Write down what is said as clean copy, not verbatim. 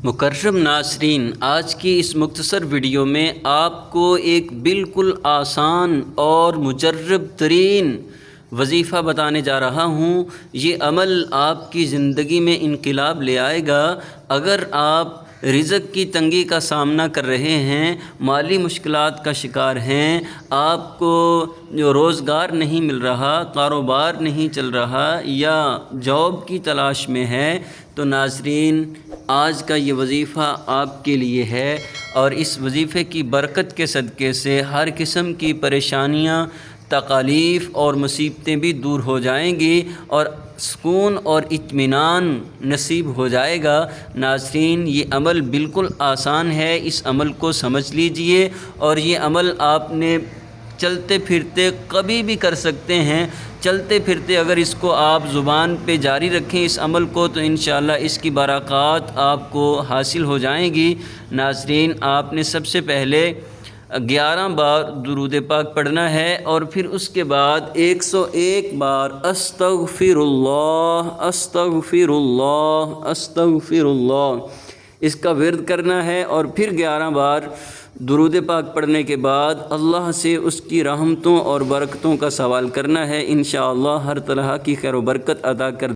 مکرم ناظرین، آج کی اس مختصر ویڈیو میں آپ کو ایک بالکل آسان اور مجرب ترین وظیفہ بتانے جا رہا ہوں۔ یہ عمل آپ کی زندگی میں انقلاب لے آئے گا۔ اگر آپ رزق کی تنگی کا سامنا کر رہے ہیں، مالی مشکلات کا شکار ہیں، آپ کو روزگار نہیں مل رہا، کاروبار نہیں چل رہا یا جاب کی تلاش میں ہے، تو ناظرین آج کا یہ وظیفہ آپ کے لیے ہے، اور اس وظیفے کی برکت کے صدقے سے ہر قسم کی پریشانیاں، تکالیف اور مصیبتیں بھی دور ہو جائیں گی اور سکون اور اطمینان نصیب ہو جائے گا۔ ناظرین، یہ عمل بالکل آسان ہے، اس عمل کو سمجھ لیجئے، اور یہ عمل آپ نے چلتے پھرتے کبھی بھی کر سکتے ہیں۔ چلتے پھرتے اگر اس کو آپ زبان پہ جاری رکھیں اس عمل کو، تو انشاءاللہ اس کی برکات آپ کو حاصل ہو جائیں گی۔ ناظرین، آپ نے سب سے پہلے 11 بار درود پاک پڑھنا ہے، اور پھر اس کے بعد 101 بار استغفر اللہ استغفر اللہ استغفر اللہ اس کا ورد کرنا ہے، اور پھر 11 بار درود پاک پڑھنے کے بعد اللہ سے اس کی رحمتوں اور برکتوں کا سوال کرنا ہے۔ انشاءاللہ ہر طرح کی خیر و برکت عطا کر